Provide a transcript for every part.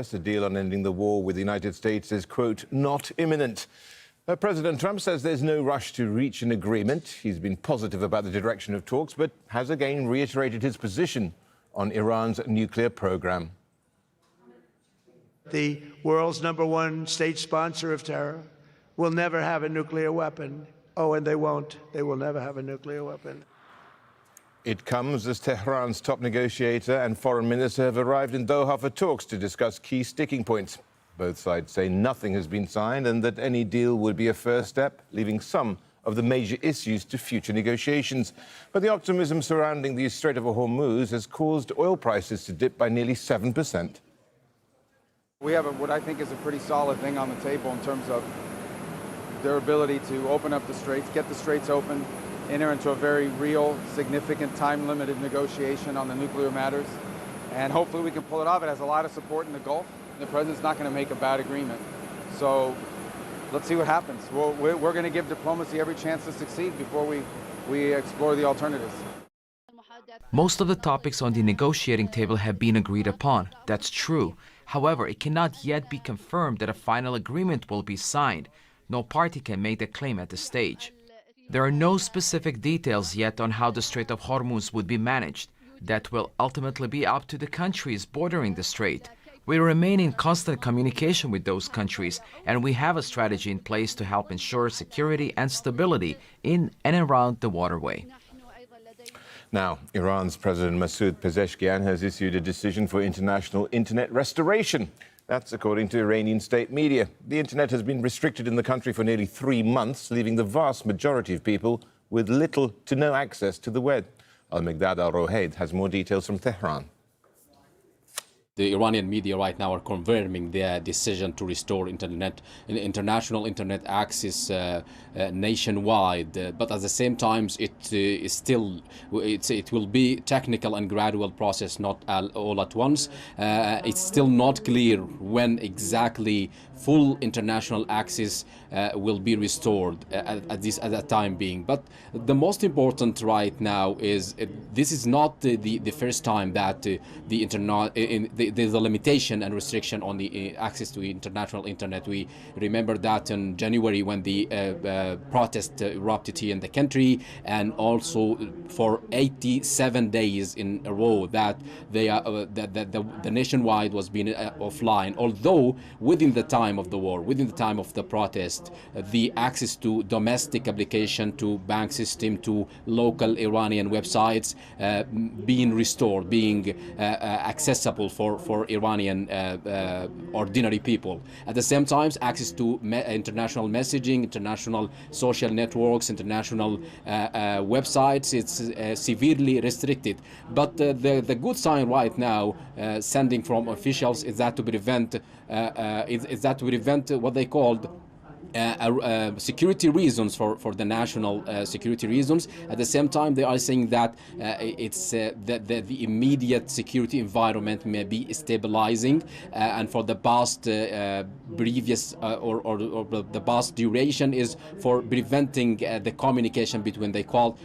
The deal on ending the war with the United States is, quote, not imminent. President Trump says there's no rush to reach an agreement. He's been positive about the direction of talks, but has again reiterated his position on Iran's nuclear program. The world's #1 state sponsor of terror will never have a nuclear weapon. Oh, and they won't. They will never have a nuclear weapon. It comes as Tehran's top negotiator and foreign minister have arrived in Doha for talks to discuss key sticking points. Both sides say nothing has been signed and that any deal would be a first step, leaving some of the major issues to future negotiations. But the optimism surrounding the Strait of Hormuz has caused oil prices to dip by nearly 7%. We have what I think is a pretty solid thing on the table in terms of their ability to open up the straits, get the straits open, enter into a very real, significant, time-limited negotiation on the nuclear matters. And hopefully we can pull it off. It has a lot of support in the Gulf. The president's not going to make a bad agreement. So let's see what happens. We're going to give diplomacy every chance to succeed before we explore the alternatives. Most of the topics on the negotiating table have been agreed upon. That's true. However, it cannot yet be confirmed that a final agreement will be signed. No party can make that claim at this stage. There are no specific details yet on how the Strait of Hormuz would be managed. That will ultimately be up to the countries bordering the strait. We remain in constant communication with those countries, and we have a strategy in place to help ensure security and stability in and around the waterway. Now, Iran's President Masoud Pezeshkian has issued a decision for international internet restoration. That's according to Iranian state media. The internet has been restricted in the country for nearly 3 months, leaving the vast majority of people with little to no access to the web. Al-Migdad al-Rohaid has more details from Tehran. The Iranian media right now are confirming their decision to restore international internet access nationwide, but at the same time, it will be technical and gradual process, not all at once. It's still not clear when exactly full international access will be restored at that time being. But the most important right now is this is not the first time that there's a limitation and restriction on the access to international internet. We remember that in January when the protest erupted here in the country, and also for 87 days in a row that the nationwide was being offline. Although within the time of the war, within the time of the protest, the access to domestic application, to bank system, to local Iranian websites being restored, being accessible for Iranian ordinary people. At the same time, access to international messaging, international social networks, international websites, it's severely restricted. But the good sign right now, sending from officials, is that to prevent what they called security reasons for the national security reasons. At the same time, they are saying that it's the immediate security environment may be stabilizing, and for the past previous or the past duration is for preventing the communication between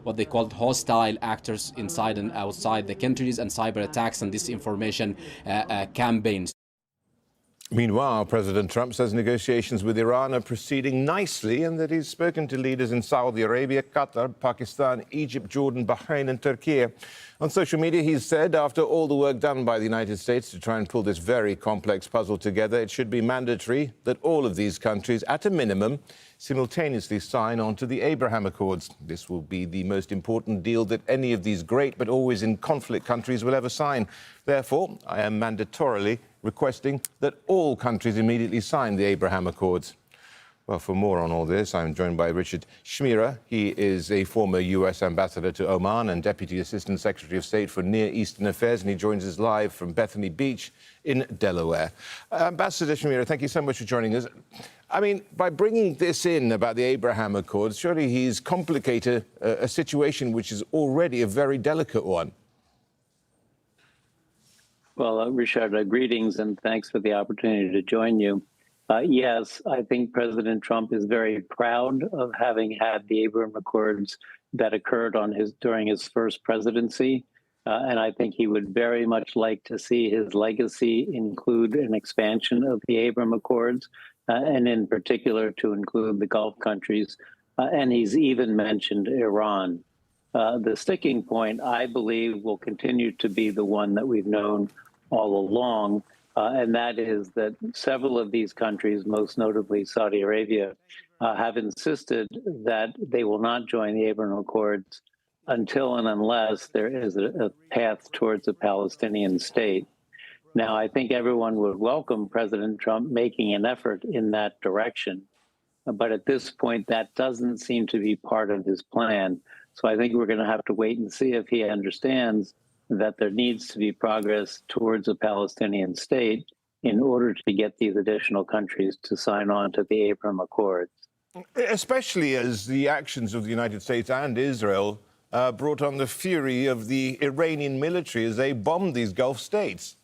what they called hostile actors inside and outside the countries, and cyber attacks and disinformation campaigns. Meanwhile, President Trump says negotiations with Iran are proceeding nicely and that he's spoken to leaders in Saudi Arabia, Qatar, Pakistan, Egypt, Jordan, Bahrain and Turkey. On social media, he's said after all the work done by the United States to try and pull this very complex puzzle together, it should be mandatory that all of these countries, at a minimum, simultaneously sign on to the Abraham Accords. This will be the most important deal that any of these great but always in conflict countries will ever sign. Therefore, I am mandatorily requesting that all countries immediately sign the Abraham Accords. Well, for more on all this, I'm joined by Richard Schmierer. He is a former U.S. ambassador to Oman and Deputy Assistant Secretary of State for Near Eastern Affairs, and he joins us live from Bethany Beach in Delaware. Ambassador Schmierer, thank you so much for joining us. I mean, by bringing this in about the Abraham Accords, surely he's complicated a situation which is already a very delicate one. Well, Richard, greetings and thanks for the opportunity to join you. Yes, I think President Trump is very proud of having had the Abraham Accords that occurred during his first presidency. And I think he would very much like to see his legacy include an expansion of the Abraham Accords, and in particular to include the Gulf countries. And he's even mentioned Iran. The sticking point, I believe, will continue to be the one that we've known all along, and that is that several of these countries, most notably Saudi Arabia, have insisted that they will not join the Abraham Accords until and unless there is a path towards a Palestinian state. Now, I think everyone would welcome President Trump making an effort in that direction. But at this point, that doesn't seem to be part of his plan. So I think we're going to have to wait and see if he understands that there needs to be progress towards a Palestinian state in order to get these additional countries to sign on to the Abraham Accords. Especially as the actions of the United States and Israel brought on the fury of the Iranian military as they bombed these Gulf states.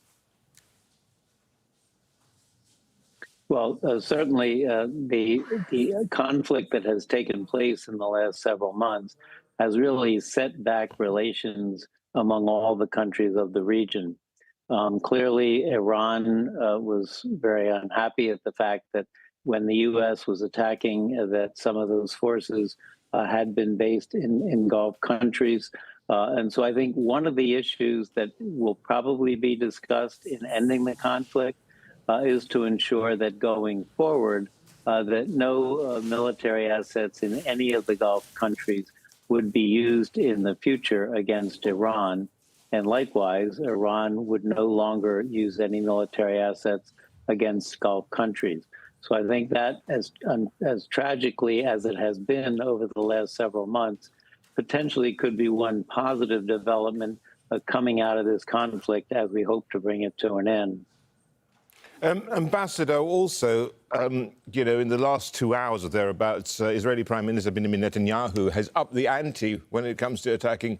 Well, certainly the conflict that has taken place in the last several months has really set back relations among all the countries of the region. Clearly, Iran was very unhappy at the fact that when the U.S. was attacking, that some of those forces had been based in Gulf countries. And so I think one of the issues that will probably be discussed in ending the conflict is to ensure that going forward, that no military assets in any of the Gulf countries would be used in the future against Iran. And likewise, Iran would no longer use any military assets against Gulf countries. So I think that as tragically as it has been over the last several months, potentially could be one positive development coming out of this conflict as we hope to bring it to an end. Ambassador, also, you know, in the last 2 hours or thereabouts, Israeli Prime Minister Benjamin Netanyahu has upped the ante when it comes to attacking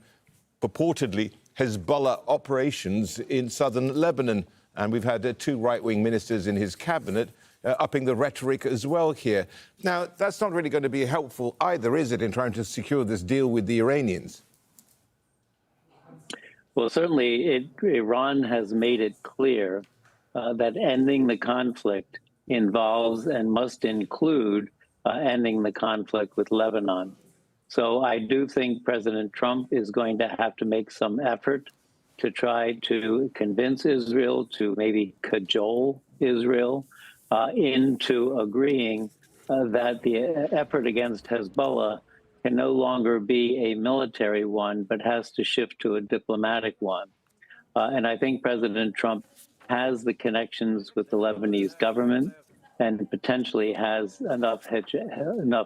purportedly Hezbollah operations in southern Lebanon. And we've had two right-wing ministers in his cabinet upping the rhetoric as well here. Now, that's not really going to be helpful either, is it, in trying to secure this deal with the Iranians? Well, certainly Iran has made it clear that ending the conflict involves and must include ending the conflict with Lebanon. So I do think President Trump is going to have to make some effort to try to convince Israel, to maybe cajole Israel into agreeing that the effort against Hezbollah can no longer be a military one, but has to shift to a diplomatic one. And I think President Trump has the connections with the Lebanese government and potentially has enough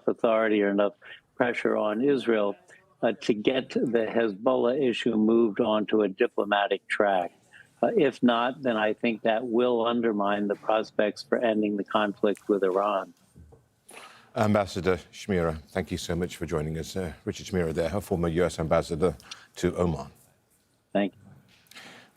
authority or enough pressure on Israel to get the Hezbollah issue moved onto a diplomatic track. If not, then I think that will undermine the prospects for ending the conflict with Iran. Ambassador Shmira, thank you so much for joining us. Richard Shmira there, her former U.S. ambassador to Oman. Thank you.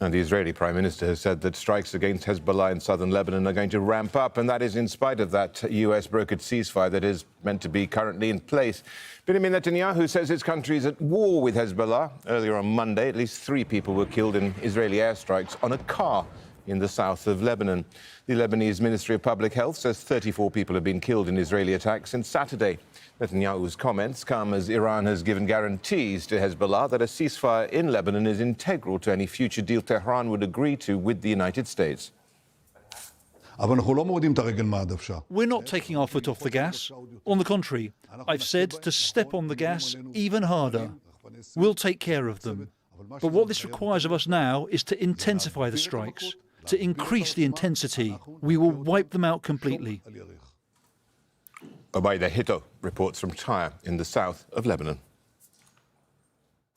And the Israeli Prime Minister has said that strikes against Hezbollah in southern Lebanon are going to ramp up, and that is in spite of that U.S.-brokered ceasefire that is meant to be currently in place. Benjamin Netanyahu says his country is at war with Hezbollah. Earlier on Monday, at least 3 people were killed in Israeli airstrikes on a car in the south of Lebanon. The Lebanese Ministry of Public Health says 34 people have been killed in Israeli attacks since Saturday. Netanyahu's comments come as Iran has given guarantees to Hezbollah that a ceasefire in Lebanon is integral to any future deal Tehran would agree to with the United States. We're not taking our foot off the gas. On the contrary, I've said to step on the gas even harder. We'll take care of them. But what this requires of us now is to intensify the strikes, to increase the intensity. We will wipe them out completely. Obaida Hito reports from Tyre in the south of Lebanon.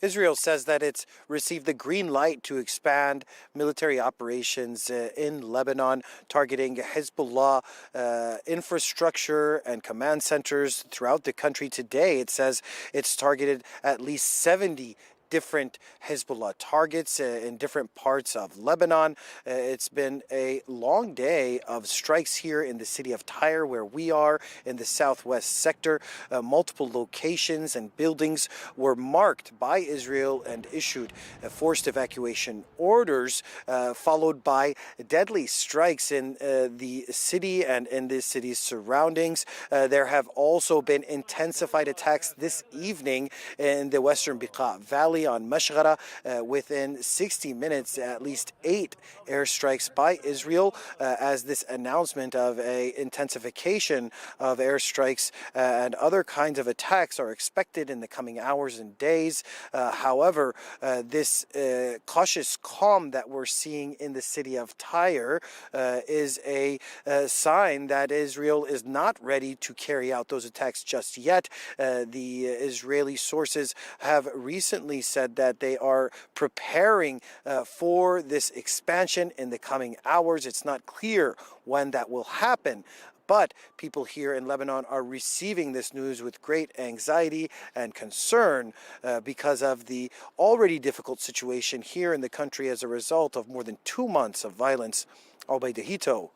Israel says that it's received the green light to expand military operations in Lebanon, targeting Hezbollah infrastructure and command centers throughout the country. Today, it says it's targeted at least 70 different Hezbollah targets in different parts of Lebanon. It's been a long day of strikes here in the city of Tyre, where we are in the southwest sector. Multiple locations and buildings were marked by Israel and issued forced evacuation orders, followed by deadly strikes in the city and in the city's surroundings. There have also been intensified attacks this evening in the western Beqa Valley on Mashghara. Within 60 minutes, at least 8 airstrikes by Israel, as this announcement of a intensification of airstrikes and other kinds of attacks are expected in the coming hours and days. However, this cautious calm that we're seeing in the city of Tyre is a sign that Israel is not ready to carry out those attacks just yet. The Israeli sources have recently said that they are preparing for this expansion in the coming hours. It's not clear when that will happen, but people here in Lebanon are receiving this news with great anxiety and concern because of the already difficult situation here in the country as a result of more than 2 months of violence. Albaida Hito,